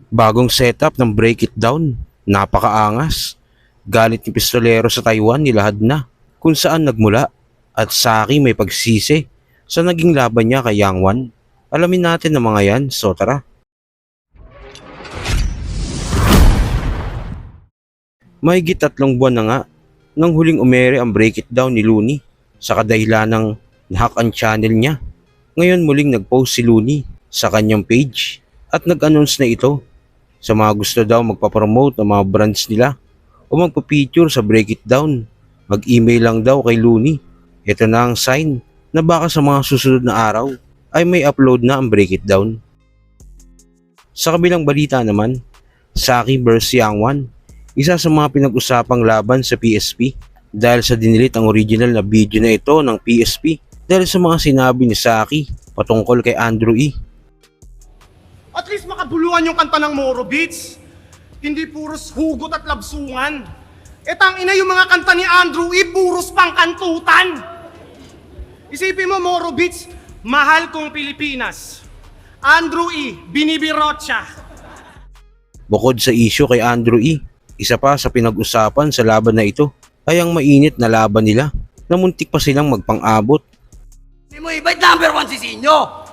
Bagong setup ng Break It Down, napakaangas. Galit ni pistolero sa Taiwan nilahad na kung saan nagmula at Saki may pagsisi sa naging laban niya kay Yang Wan. Alamin natin ang mga yan, so tara. Mahigit 3 buwan na nga nang huling umere ang Break It Down ni Looney sa kadahilan ng nahack ang channel niya. Ngayon muling nag-post si Looney sa kanyang page at nag-announce na ito sa mga gusto daw magpapromote ng mga brands nila o magpa-feature sa Break It Down. Mag-email lang daw kay Looney. Ito na ang sign na baka sa mga susunod na araw ay may upload na ang Break It Down. Sa kabilang balita naman, Saki vs Yang Wan, isa sa mga pinag-usapang laban sa PSP dahil sa dinilit ang original na video na ito ng PSP dahil sa mga sinabi ni Saki patungkol kay Andrew E. At least makabuluhan yung kanta ng Moro Beats. Hindi puros hugot at labsungan. Tang ina yung mga kanta ni Andrew E, puros pangkantutan. Isipin mo, Moro Beats, mahal kong Pilipinas. Andrew E, binibirot siya. Bukod sa issue kay Andrew E, isa pa sa pinag-usapan sa laban na ito ay ang mainit na laban nila na muntik pa silang magpang-abot. Hindi mo iba, number 1 si Sinyo!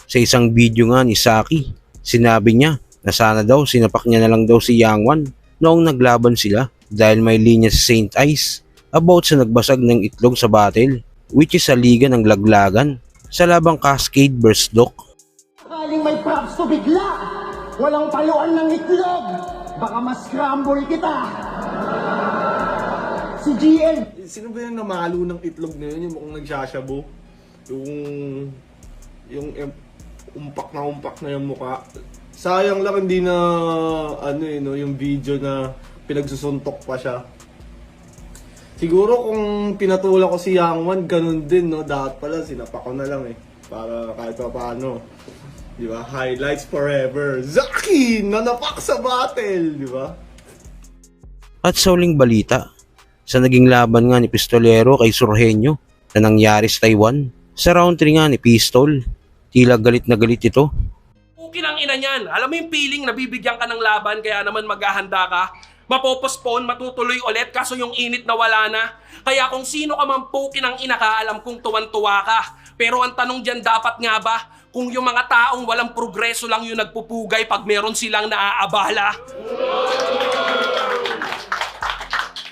Sa isang video nga ni Saki, sinabi niya na sana daw sinapak niya na lang daw si Yang Wan noong naglaban sila dahil may linya sa Saint Ice about sa nagbasag ng itlog sa battle, which is sa liga ng laglagan sa labang Cascade vs Doc. Sakaling may props to bigla, walang paluan ng itlog, baka mas-scramble kita. Si GL. Sino ba yung namalo ng itlog na yun? Yung mukhang nagsasabo? Yung umpak na yung mukha. Sayang lang hindi na yung video na pinagsusuntok pa siya. Siguro kung pinatulak ko si Yang Wan, ganun din, no? Dapat pala sinapak ko na lang para kahit pa paano. Di ba? Highlights forever. Zaki! Nanapak sa battle! Di ba? At sa uling balita, sa naging laban nga ni Pistolero kay Surgenio na nangyari sa Taiwan, sa round 3 nga ni Pistol, tila galit na galit ito. Pukin ang ina niyan. Alam mo yung feeling na bibigyan ka ng laban kaya naman maghahanda ka? Mapopospone, matutuloy ulit kaso yung init na wala na. Kaya kung sino ka man pukin ang ina ka, alam kong tuwan-tuwa ka. Pero ang tanong dyan dapat nga ba, kung yung mga taong walang progreso lang yung nagpupugay pag meron silang naaabala?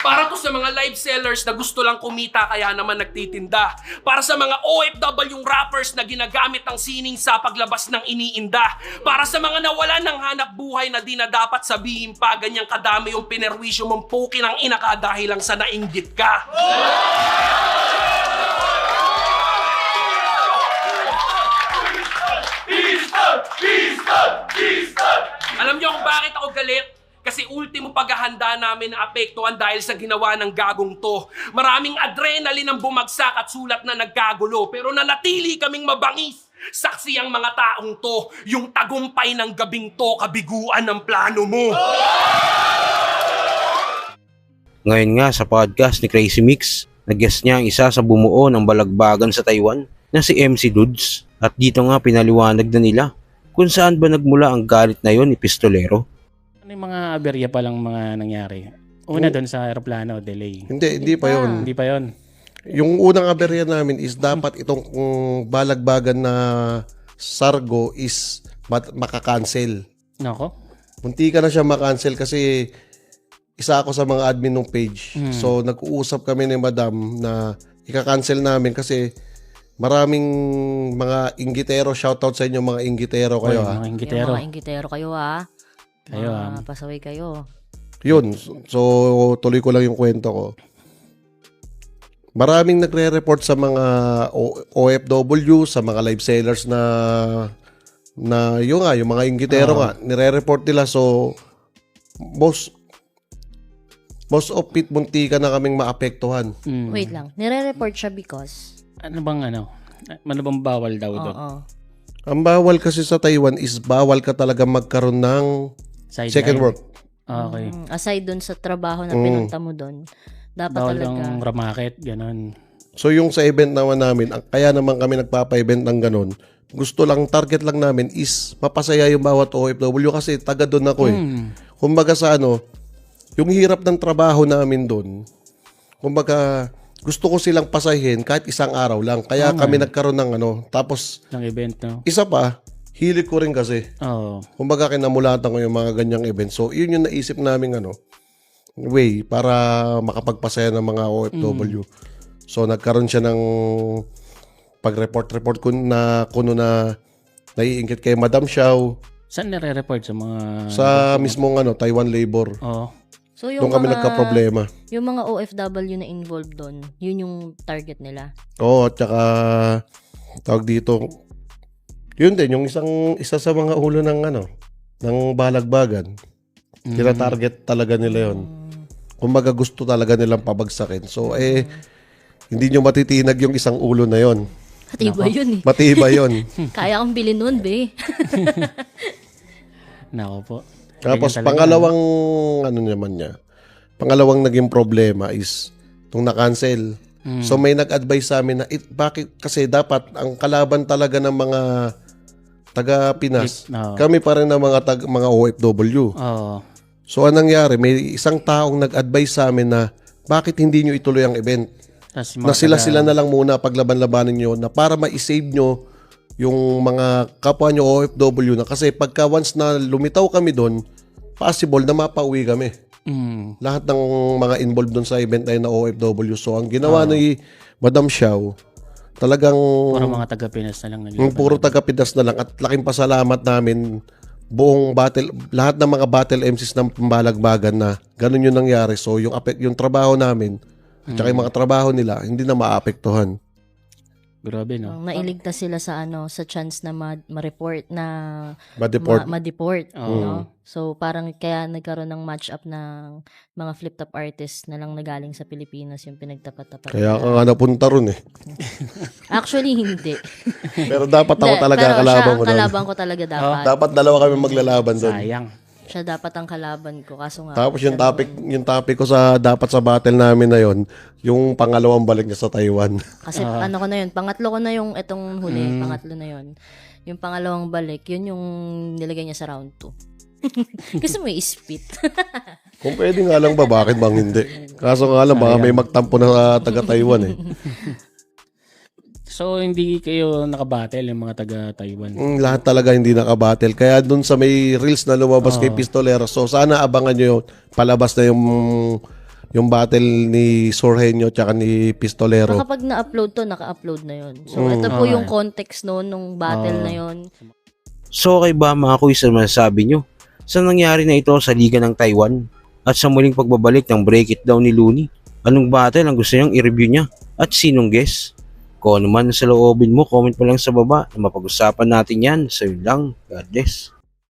Para to sa mga live sellers na gusto lang kumita kaya naman nagtitinda. Para sa mga OFW rappers na ginagamit ang sining sa paglabas ng iniinda. Para sa mga nawalan ng hanap buhay na di na dapat sabihin pa ganyang kadami yung pinerwisyo mong pukin ang inaka dahil lang sa nainggit ka. Alam niyo kung bakit ako galit? Kasi ultimo paghahanda namin na apektuhan dahil sa ginawa ng gagong to. Maraming adrenaline ang bumagsak at sulat na nagkagulo. Pero nanatili kaming mabangis. Saksi ang mga taong to. Yung tagumpay ng gabing to, kabiguan ng plano mo. Ngayon nga sa podcast ni Crazy Mix, nag-guest niya ang isa sa bumuo ng balagbagan sa Taiwan na si MC Dudes. At dito nga pinaliwanag na nila kung saan ba nagmula ang galit na yon ni Pistolero. Ano yung mga aberya pa lang mga nangyari? Una doon sa aeroplano, delay. Hindi pa yun. Hindi pa yun. Yung unang aberya namin is dapat itong balagbagan na Sargo is makakancel. Nako? Munti ka na siya makancel kasi isa ako sa mga admin ng page. So nag-uusap kami ni Madam na ika-cancel namin kasi maraming mga inggitero. Shoutout sa inyo mga inggitero kayo. Mga inggitero. Mga inggitero kayo Kayo pasaway kayo. Yun. So tuloy ko lang yung kwento ko. Maraming nagre-report sa mga OFW, sa mga live sellers na yung mga inggitero nga, nire-report nila. So most of it, muntika na kaming maapektuhan. Wait lang. Nire-report siya because? Ano bang bawal daw doon? Oo. Ang bawal kasi sa Taiwan is bawal ka talaga magkaroon ng second work. Okay. Aside dun sa trabaho na pinunta mo dun, dapat Bawal talaga. ng ramarket, ganun. So yung sa event naman namin, kaya naman kami nagpapa-event ng ganun, target lang namin is mapasaya yung bawat OFW kasi taga doon ako eh. Kumbaga sa yung hirap ng trabaho namin doon, kumbaga gusto ko silang pasahin kahit isang araw lang. Kaya kami nagkaroon ng tapos Ng event, no? isa pa, hilig ko rin kasi. Oo. Kumbaga kinamulatan ko yung mga ganyang event. So yun yung naisip namin way para makapagpasaya ng mga OFW. So nagkaroon siya ng pag-report ko na kuno na naiingit kay Madam Xiao Saan nire-report sa mga... sa mismong Taiwan labor. Oo. So yung Doon kami mga, nagka-problema. yung mga OFW na involved doon, yun yung target nila. Oo, at saka tawag dito. Yun din yung isa sa mga ulo ng ng balagbagan. Tina-target talaga nila yon. Kumbaga gusto talaga nilang pabagsakin. So hindi nyo matitinag yung isang ulo na yon. Matibay yun eh. Matibay yon. Kaya kang bilhin nun, be. Nako po. Tapos Ganyan talaga. pangalawang pangalawang naging problema is itong na-cancel. So may nag-advise sa amin na bakit kasi dapat ang kalaban talaga ng mga taga Pinas. No. Kami pa rin ng mga OFW. Oo. So anong nangyari, may isang taong nag-advise sa amin na bakit hindi nyo ituloy ang event? Tas Na sila na lang muna paglaban-labanin nyo na para ma-save nyo yung mga kapwa nyo OFW na kasi pagka once na lumitaw kami doon, possible na mapauwi kami. Lahat ng mga involved doon sa event na OFW. So ang ginawa ni Madam Xiao, talagang Puro mga taga-Pinas na lang naglaban. puro taga-Pinas na lang at laking pasalamat namin buong battle, lahat ng mga battle MCs ng pambalagbagan na ganun yung nangyari. So yung trabaho namin at saka yung mga trabaho nila hindi na maapektuhan. Grabe, no? Nailigtas sila sa sa chance na ma-report na Ma-deport. ma-deport, Oo. no? So parang kaya nagkaroon ng match-up ng mga flip-top artists na lang na galing sa Pilipinas yung pinagtapat-tapat. Kaya ka nga napunta ron eh. Actually, hindi. Pero dapat ako Hindi, talaga pero kalaban siya mo ang doon. kalaban ko talaga dapat. Dapat dalawa kami maglalaban doon. Sayang. Siya dapat ang kalaban ko. Kaso nga. Tapos yung topic ko dapat sa battle namin na yon, yung pangalawang balik niya sa Taiwan. Kasi ano ko na yun, pangatlo ko na yung itong huli, pangatlo na yun. Yung pangalawang balik, yun yung nilagay niya sa round 2. Kasi may spit. Kung pwede nga lang ba, bakit bang hindi? Kaso nga lang, baka may magtampo na taga-Taiwan eh. So, hindi kayo nakabattle yung mga taga-Taiwan? Lahat talaga hindi nakabattle. Kaya dun sa may reels na lumabas kay Pistolero, so sana abangan nyo yun. Palabas na yung battle ni Sorhenyo tsaka ni Pistolero. Kapag na-upload to, naka-upload na yun. So, ito po yung context noon, nung battle na yun. So okay ba mga kuis na masasabi nyo? Sa nangyari na ito sa Liga ng Taiwan at sa muling pagbabalik ng Break It Down ni Looney? Anong battle ang gusto niyang i-review niya? At sinong guest? Kung ano man sa loobin mo, comment mo lang sa baba na mapag-usapan natin yan. So yun lang. God bless.